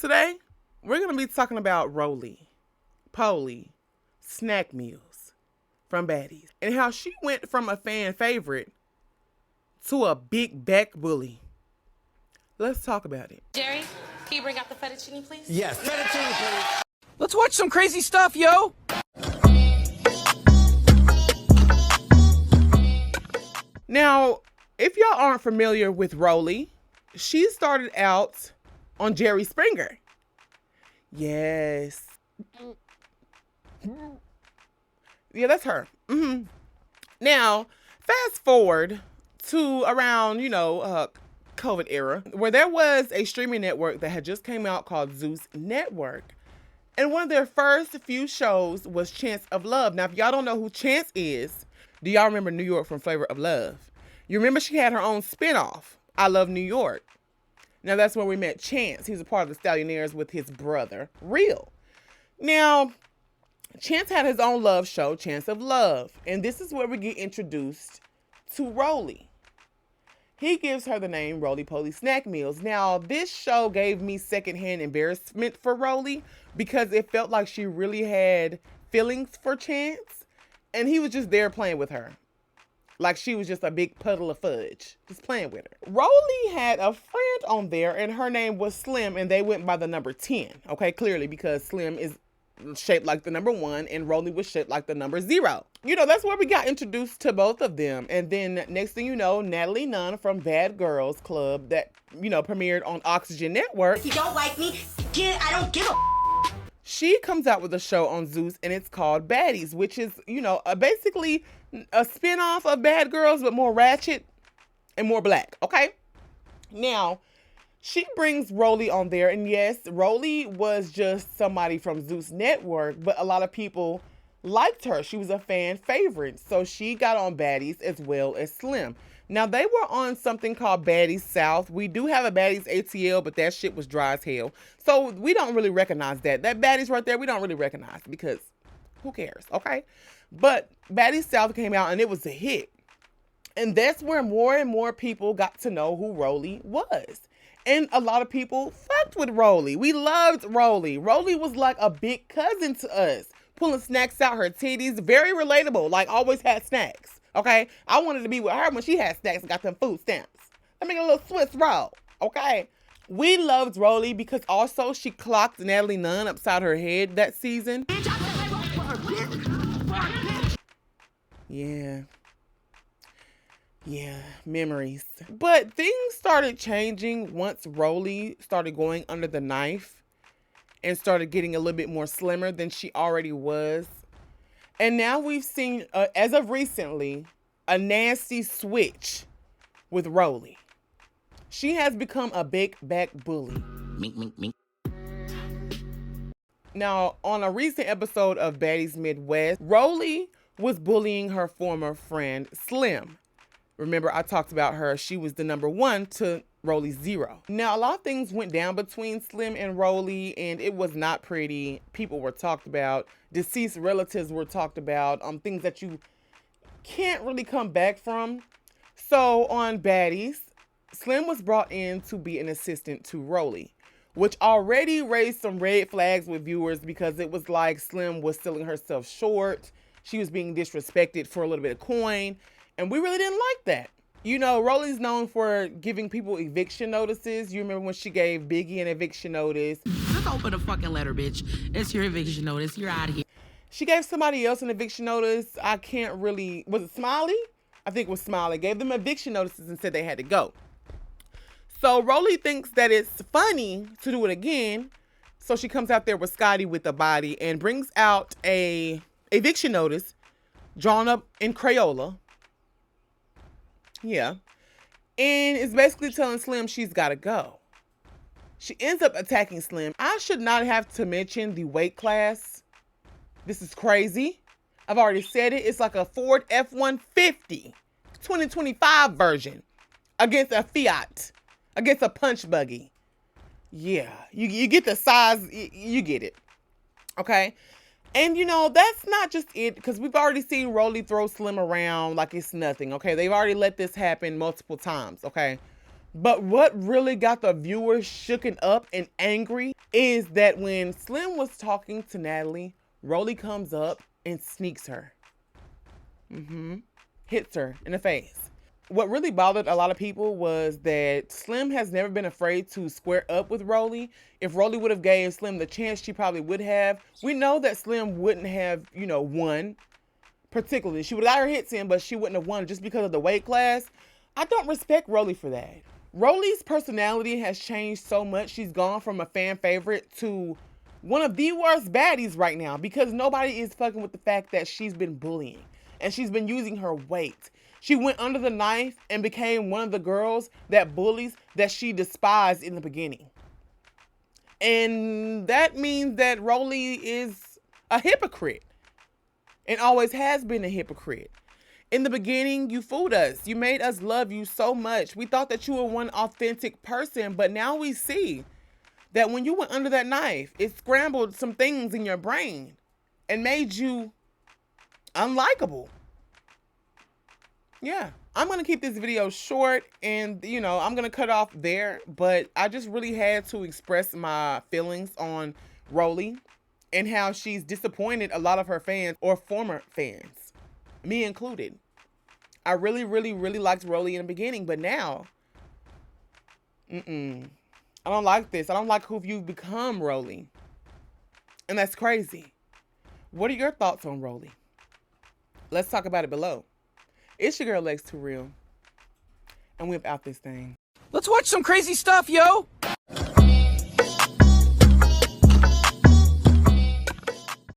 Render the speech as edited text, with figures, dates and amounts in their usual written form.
Today, we're going to be talking about Rollie, Polly, snack meals from Baddies, and how she went from a fan favorite to a big back bully. Let's talk about it. Jerry, can you bring out the fettuccine, please? Yes, fettuccine, please. Let's watch some crazy stuff, yo! Now, if y'all aren't familiar with Rollie, she started out on Jerry Springer. Yes. Yeah, that's her. Now, fast forward to around, COVID era, where there was a streaming network that had just came out called Zeus Network. And one of their first few shows was Chance of Love. Now, if y'all don't know who Chance is, do y'all remember New York from Flavor of Love? You remember she had her own spinoff, I Love New York. Now, that's where we met Chance. He was a part of the Stallionaires with his brother, Real. Now, Chance had his own love show, Chance of Love. And this is where we get introduced to Rollie. He gives her the name Rollie Polly Snack Meals. Now, this show gave me secondhand embarrassment for Rollie because it felt like she really had feelings for Chance. And he was just there playing with her. Like she was just a big puddle of fudge, just playing with her. Rollie had a friend on there and her name was Slim and they went by the number 10. Okay, clearly because Slim is shaped like the number 1 and Rollie was shaped like the number 0. That's where we got introduced to both of them. And then next thing you know, Natalie Nunn from Bad Girls Club that, premiered on Oxygen Network. If you don't like me, I don't give a She comes out with a show on Zeus and it's called Baddies, which is, basically a spinoff of Bad Girls, but more ratchet and more black. Okay. Now, she brings Rollie on there. And yes, Rollie was just somebody from Zeus Network, but a lot of people liked her. She was a fan favorite. So she got on Baddies as well as Slim. Now, they were on something called Baddies South. We do have a Baddies ATL, but that shit was dry as hell. So we don't really recognize that. That Baddies right there, we don't really recognize because who cares, okay? But Baddies South came out and it was a hit. And that's where more and more people got to know who Rollie was. And a lot of people fucked with Rollie. We loved Rollie. Rollie was like a big cousin to us. Pulling snacks out her titties. Very relatable. Like always had snacks. Okay? I wanted to be with her when she had snacks and got them food stamps. Let me get a little Swiss roll. Okay? We loved Rollie because also she clocked Natalie Nunn upside her head that season. Yeah, memories. But things started changing once Rollie started going under the knife and started getting a little bit more slimmer than she already was. And now we've seen, as of recently, a nasty switch with Rollie. She has become a big back bully. Mink, mink, mink. Now, on a recent episode of Baddies Midwest, Rollie was bullying her former friend, Slim. Remember, I talked about her. She was the number 1 to Rollie's 0. Now, a lot of things went down between Slim and Rollie, and it was not pretty. People were talked about. Deceased relatives were talked about. Things that you can't really come back from. So, on Baddies, Slim was brought in to be an assistant to Rollie, which already raised some red flags with viewers because it was like Slim was selling herself short. She was being disrespected for a little bit of coin. And we really didn't like that. Rollie's known for giving people eviction notices. You remember when she gave Biggie an eviction notice? Just open a fucking letter, bitch. It's your eviction notice. You're out of here. She gave somebody else an eviction notice. I can't really... Was it Smiley? I think it was Smiley. Gave them eviction notices and said they had to go. So Rollie thinks that it's funny to do it again. So she comes out there with Scotty with the body and brings out a eviction notice drawn up in Crayola. Yeah. And it's basically telling Slim she's got to go. She ends up attacking Slim. I should not have to mention the weight class. This is crazy. I've already said it. It's like a Ford F-150 2025 version against a Fiat, against a punch buggy. Yeah. You get the size. You get it. Okay. And, that's not just it, because we've already seen Rollie throw Slim around like it's nothing, okay? They've already let this happen multiple times, okay? But what really got the viewers shooken up and angry is that when Slim was talking to Natalie, Rollie comes up and sneaks her. Hits her in the face. What really bothered a lot of people was that Slim has never been afraid to square up with Rollie. If Rollie would have gave Slim the chance, she probably would have. We know that Slim wouldn't have, won. Particularly, she would have got her hits in, but she wouldn't have won just because of the weight class. I don't respect Rollie for that. Rollie's personality has changed so much. She's gone from a fan favorite to one of the worst baddies right now because nobody is fucking with the fact that she's been bullying and she's been using her weight. She went under the knife and became one of the girls that bullies that she despised in the beginning. And that means that Rollie is a hypocrite and always has been a hypocrite. In the beginning, you fooled us. You made us love you so much. We thought that you were one authentic person, but now we see that when you went under that knife, it scrambled some things in your brain and made you unlikable. Yeah, I'm going to keep this video short and, I'm going to cut off there, but I just really had to express my feelings on Rollie and how she's disappointed a lot of her fans or former fans. Me included. I really, really, really liked Rollie in the beginning, but now, I don't like this. I don't like who you've become, Rollie. And that's crazy. What are your thoughts on Rollie? Let's talk about it below. It's your girl Lex Too Real, and we're out this thing. Let's watch some crazy stuff, yo!